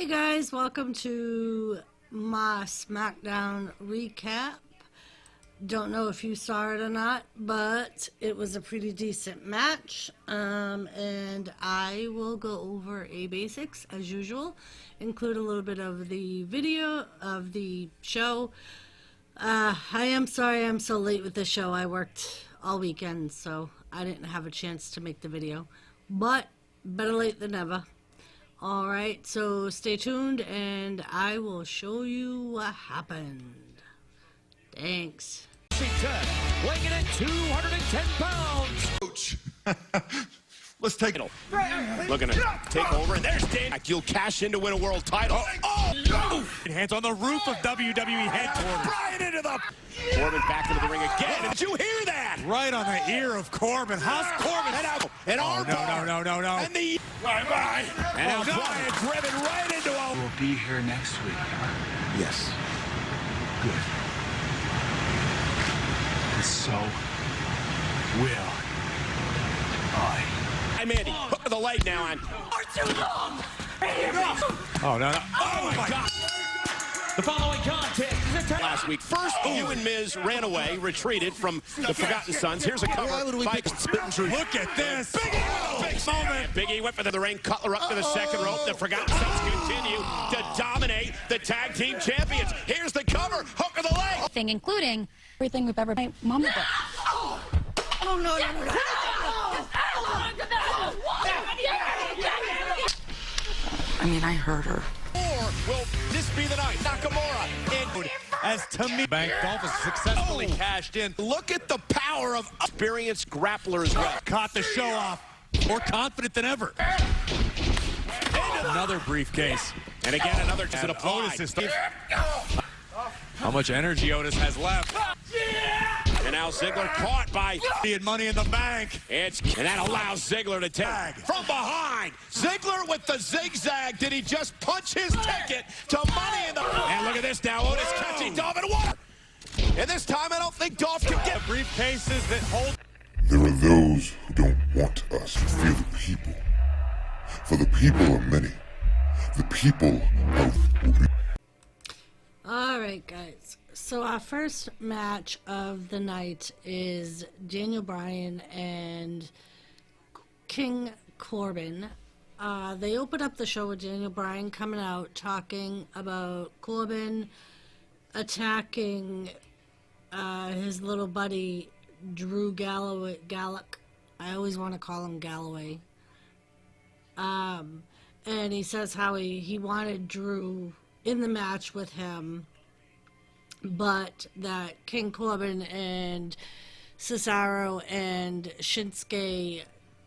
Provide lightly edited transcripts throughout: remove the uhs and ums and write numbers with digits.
Hey guys, welcome to my Smackdown Recap. Don't know if you saw it or not, but it was a pretty decent match, and I will go over a basics as usual, include a little bit of the video of the show. I am sorry I'm so late with the show. I worked all weekend, so I didn't have a chance to make the video, but better late than never. Alright, so stay tuned and I will show you what happened. Thanks. Weighing in at 210 pounds. Coach. Let's take it. Looking to take over, and there's Dan. You'll cash in to win a world title. Oh! Hands on the roof of WWE headquarters. Right into the... Corbin back into the ring again. Did you hear that? Right on the ear of Corbin. How's Corbin? And arm no. And the... Bye. And now Bryan driven right into a... We'll be here next week. Yes. Good. And so will I. I'm Andy. Hook of the light now on. Too long. Oh, no. Oh, my God. The following contest is last week. First, you and Miz ran away, retreated from the Forgotten Sons. Here's a cover. Why would we by spitting truth? Look at this. Big moment. Biggie went for the ring. Cutler up to the second rope. The Forgotten Sons continue to dominate the tag team champions. Here's the cover. Hook of the leg. Thing, including everything we've ever made. Mama. Oh no. I mean, I heard her. Or will this be the night? Nakamura in as Tamina Bank Dolphins successfully cashed in. Look at the power of experienced grapplers. Caught the show off. More confident than ever. Another briefcase. And again, another to the Otis. How much energy Otis has left. And now Ziggler caught by Money in the Bank. And that allows Ziggler to tag from behind. Ziggler with the zigzag. Did he just punch his ticket to Money in the Bank? And look at this now. Otis catching Dolph in water. And this time I don't think Dolph can get briefcases that hold. There are those who don't want us to fear the people. For the people are many. The people are... Alright guys, so our first match of the night is Daniel Bryan and King Corbin. They open up the show with Daniel Bryan coming out talking about Corbin attacking his little buddy Drew Galloway. I always want to call him Galloway. And he says how he wanted Drew in the match with him, but that King Corbin and Cesaro and Shinsuke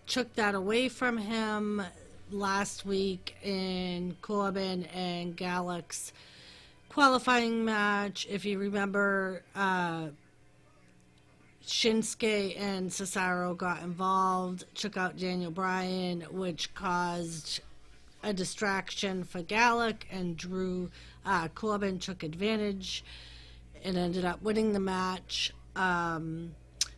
took that away from him last week in Corbin and Gallows qualifying match. If you remember, Shinsuke and Cesaro got involved, took out Daniel Bryan, which caused a distraction for Gallows, and Corbin took advantage and ended up winning the match.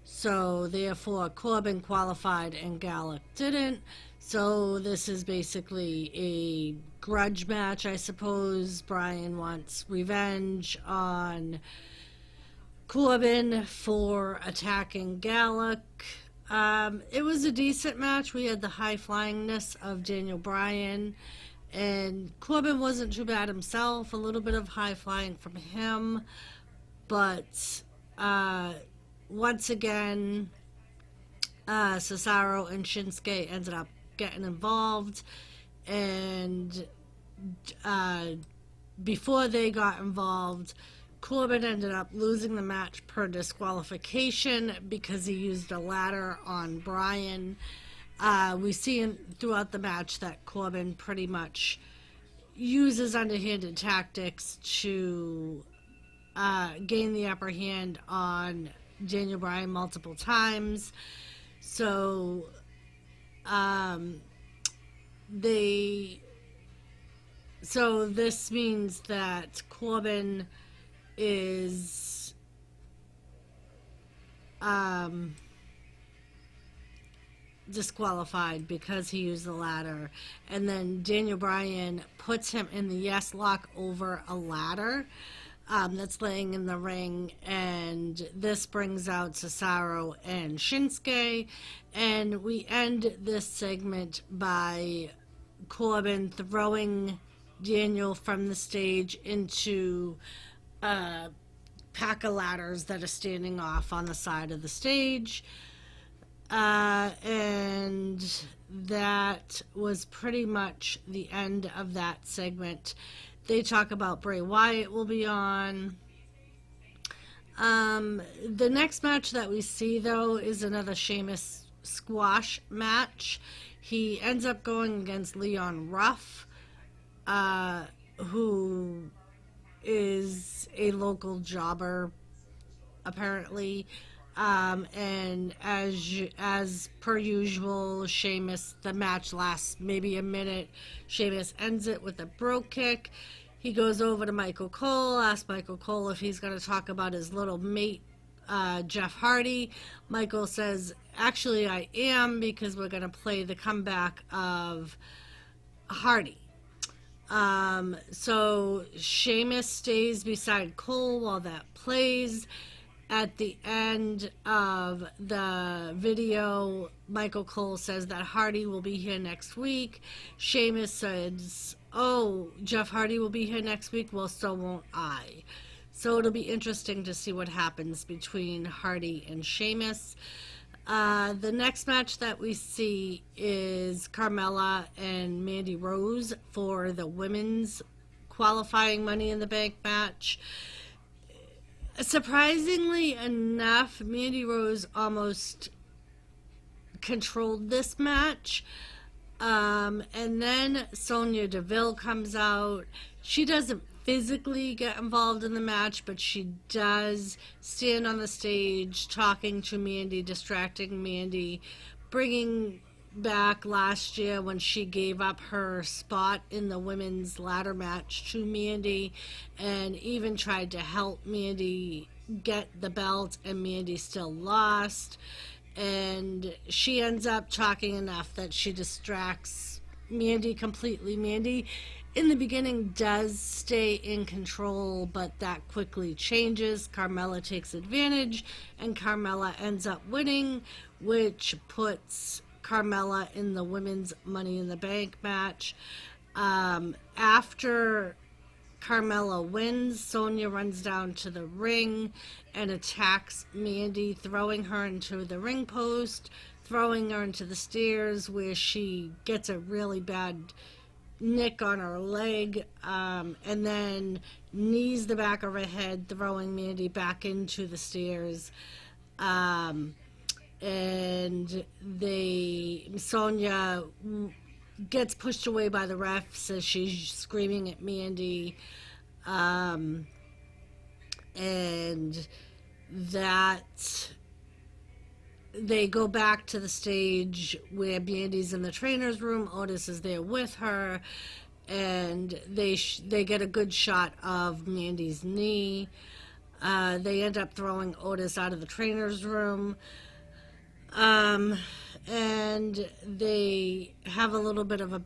So therefore Corbin qualified and Gallows didn't. So this is basically a grudge match, I suppose. Bryan wants revenge on Corbin for attacking Gallows. It was a decent match. We had the high-flyingness of Daniel Bryan, and Corbin wasn't too bad himself. A little bit of high-flying from him, but once again, Cesaro and Shinsuke ended up getting involved, and before they got involved, Corbin ended up losing the match per disqualification because he used a ladder on Bryan. We see throughout the match that Corbin pretty much uses underhanded tactics to gain the upper hand on Daniel Bryan multiple times. So this means that Corbin is disqualified because he used the ladder. And then Daniel Bryan puts him in the yes lock over a ladder that's laying in the ring. And this brings out Cesaro and Shinsuke. And we end this segment by Corbin throwing Daniel from the stage into a pack of ladders that are standing off on the side of the stage. And that was pretty much the end of that segment. They talk about Bray Wyatt will be on. The next match that we see, though, is another Sheamus squash match. He ends up going against Leon Ruff, who is a local jobber, apparently. And as per usual, Sheamus, the match lasts maybe a minute. Sheamus ends it with a brogue kick. He goes over to Michael Cole, asks Michael Cole if he's going to talk about his little mate, Jeff Hardy. Michael says, actually I am, because we're going to play the comeback of Hardy. So Sheamus stays beside Cole while that plays. At the end of the video, Michael Cole says that Hardy will be here next week. Sheamus says, oh, Jeff Hardy will be here next week? Well, so won't I. So it'll be interesting to see what happens between Hardy and Sheamus. The next match that we see is Carmella and Mandy Rose for the women's qualifying Money in the Bank match. Surprisingly enough, Mandy Rose almost controlled this match. And then Sonya Deville comes out. She doesn't physically get involved in the match, but she does stand on the stage talking to Mandy, distracting Mandy, bringing back last year when she gave up her spot in the women's ladder match to Mandy, and even tried to help Mandy get the belt, and Mandy still lost. And she ends up talking enough that she distracts Mandy completely. Mandy in the beginning does stay in control, but that quickly changes. Carmella takes advantage, and Carmella ends up winning, which puts Carmella in the women's Money in the Bank match. After Carmella wins, Sonya runs down to the ring and attacks Mandy, throwing her into the ring post, throwing her into the stairs, where she gets a really bad nick on her leg, and then knees the back of her head, throwing Mandy back into the stairs. And Sonya gets pushed away by the refs as she's screaming at Mandy. And that they go back to the stage where Mandy's in the trainer's room. Otis is there with her, and they get a good shot of Mandy's knee. They end up throwing Otis out of the trainer's room. And they have a little bit of a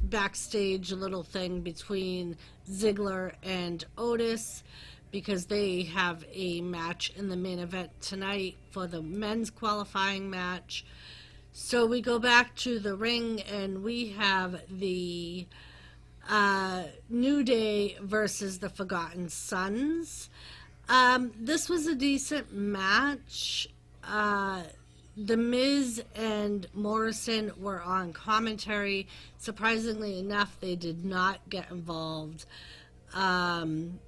backstage little thing between Ziggler and Otis, because they have a match in the main event tonight for the men's qualifying match. So we go back to the ring, and we have the New Day versus the Forgotten Sons. This was a decent match. The Miz and Morrison were on commentary. Surprisingly enough, they did not get involved. And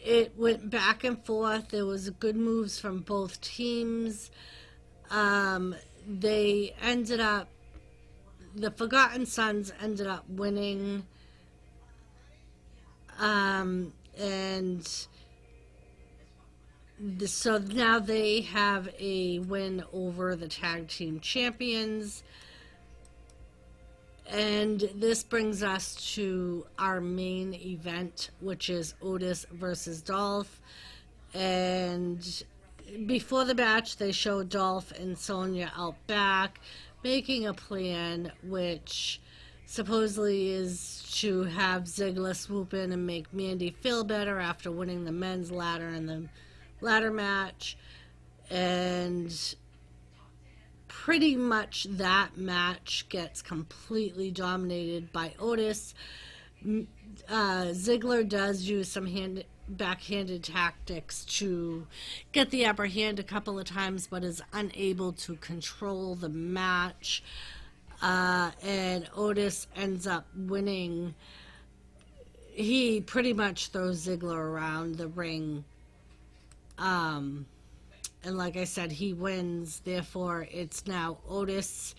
it went back and forth. There was good moves from both teams. The Forgotten Sons ended up winning. So now they have a win over the tag team champions. And this brings us to our main event, which is Otis versus Dolph. And before the match, they show Dolph and Sonya out back making a plan, which supposedly is to have Ziggler swoop in and make Mandy feel better after winning the men's ladder in the ladder match. And pretty much that match gets completely dominated by Otis. Ziggler does use some backhanded tactics to get the upper hand a couple of times, but is unable to control the match. And Otis ends up winning. He pretty much throws Ziggler around the ring. And like I said, he wins. Therefore, it's now Otis,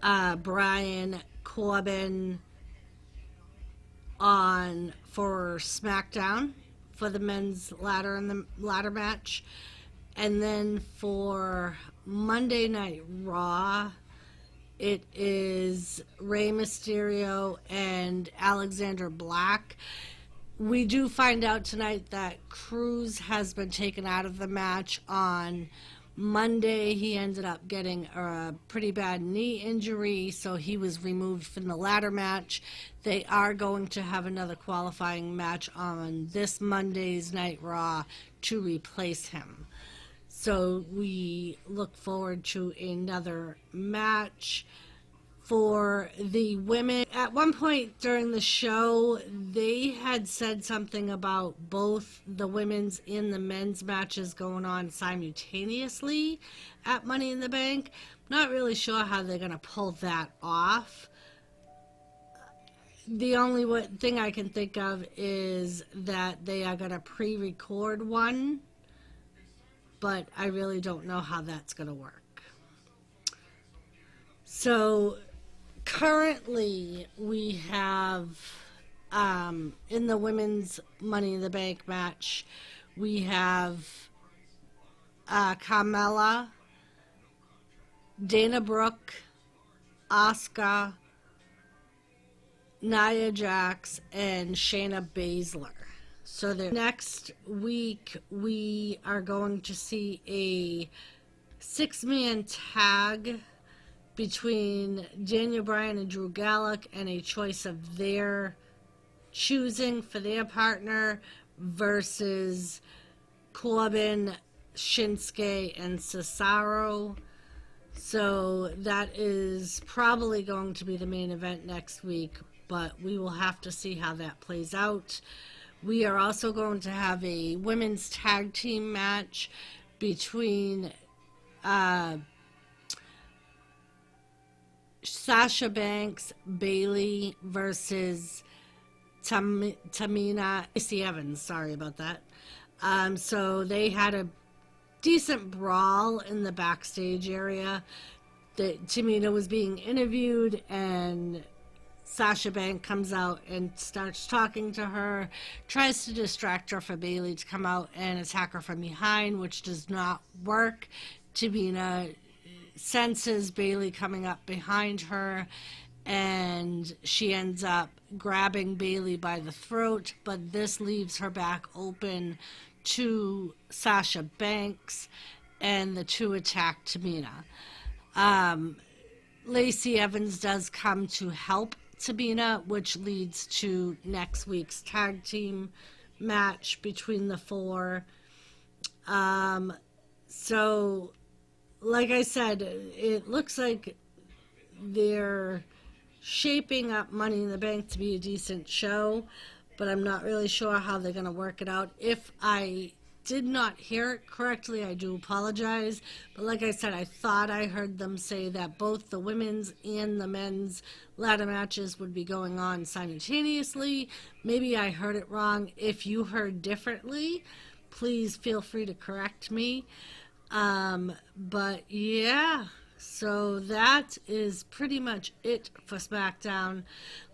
Brian, Corbin on for Smackdown for the men's ladder and the ladder match. And then for Monday Night Raw, it is Rey Mysterio and Alexander Black. We do find out tonight that Cruz has been taken out of the match. On Monday, he ended up getting a pretty bad knee injury, so he was removed from the ladder match. They are going to have another qualifying match on this Monday's Night Raw to replace him. So we look forward to another match. For the women, at one point during the show, they had said something about both the women's and the men's matches going on simultaneously at Money in the Bank. Not really sure how they're going to pull that off. The only thing I can think of is that they are going to pre-record one, but I really don't know how that's going to work. So currently, we have, in the women's Money in the Bank match, we have Carmella, Dana Brooke, Asuka, Nia Jax, and Shayna Baszler. So next week, we are going to see a 6-man tag between Daniel Bryan and Drew Gulak, and a choice of their choosing for their partner versus Corbin, Shinsuke, and Cesaro. So that is probably going to be the main event next week, but we will have to see how that plays out. We are also going to have a women's tag team match between Sasha Banks, Bayley versus Tamina, Lacey Evans. Sorry about that. So they had a decent brawl in the backstage area. Tamina was being interviewed, and Sasha Banks comes out and starts talking to her, tries to distract her for Bayley to come out and attack her from behind, which does not work. Tamina senses Bayley coming up behind her, and she ends up grabbing Bayley by the throat, but this leaves her back open to Sasha Banks, and the two attack Tamina. Lacey Evans does come to help Tamina, which leads to next week's tag team match between the four. So like I said, it looks like they're shaping up Money in the Bank to be a decent show, but I'm not really sure how they're going to work it out. If I did not hear it correctly, I do apologize. But like I said, I thought I heard them say that both the women's and the men's ladder matches would be going on simultaneously. Maybe I heard it wrong. If you heard differently, please feel free to correct me. But yeah, so that is pretty much it for SmackDown.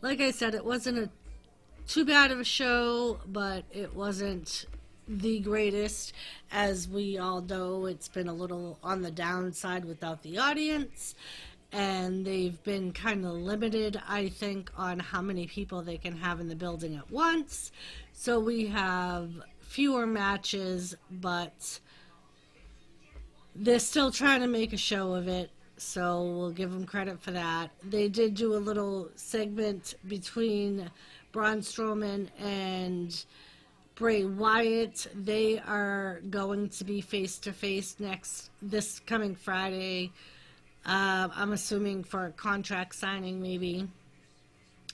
Like I said, it wasn't too bad of a show, but it wasn't the greatest. As we all know, it's been a little on the downside without the audience, and they've been kind of limited, I think, on how many people they can have in the building at once. So we have fewer matches, but they're still trying to make a show of it, so we'll give them credit for that. They did do a little segment between Braun Strowman and Bray Wyatt. They are going to be face-to-face this coming Friday. I'm assuming for a contract signing, maybe.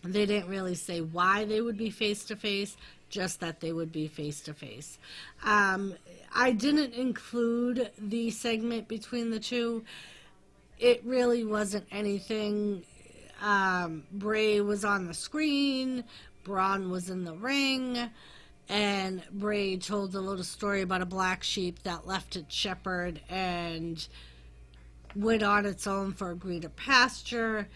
They didn't really say why they would be face-to-face, just that they would be face-to-face. I didn't include the segment between the two. It really wasn't anything. Bray was on the screen, Braun was in the ring, and Bray told a little story about a black sheep that left its shepherd and went on its own for a greener pasture.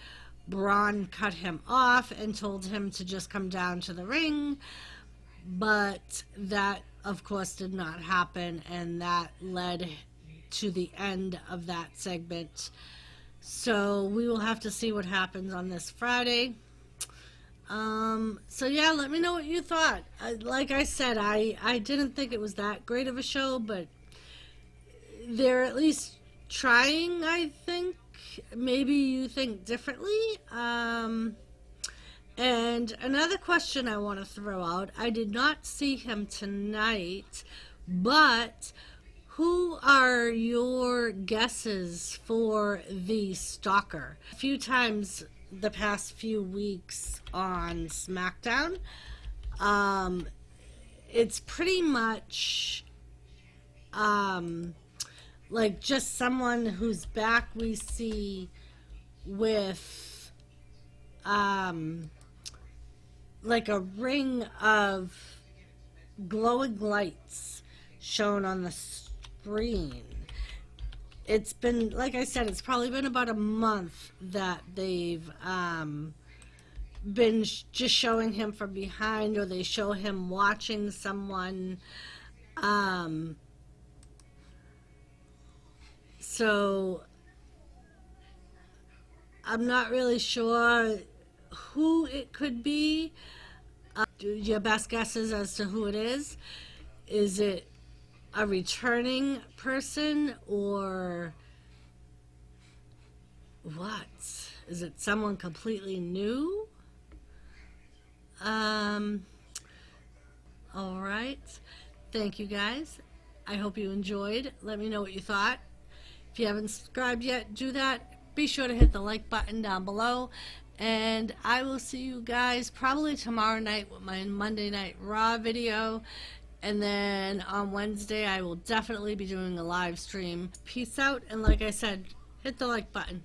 Braun cut him off and told him to just come down to the ring, but that, of course, did not happen, and that led to the end of that segment. So we will have to see what happens on this Friday. So yeah, let me know what you thought. Like I said, I didn't think it was that great of a show, but they're at least trying, I think. Maybe you think differently. And another question I want to throw out. I did not see him tonight, but who are your guesses for the Stalker? A few times the past few weeks on Smackdown, it's pretty much like just someone whose back we see with like a ring of glowing lights shown on the screen. It's been, like I said, it's probably been about a month that they've been just showing him from behind, or they show him watching someone. So I'm not really sure who it could be. Your best guesses as to who it is? Is it a returning person, or what? Is it someone completely new? All right. Thank you, guys. I hope you enjoyed. Let me know what you thought. If you haven't subscribed yet, do that. Be sure to hit the like button down below. And I will see you guys probably tomorrow night with my Monday Night Raw video. And then on Wednesday, I will definitely be doing a live stream. Peace out. And like I said, hit the like button.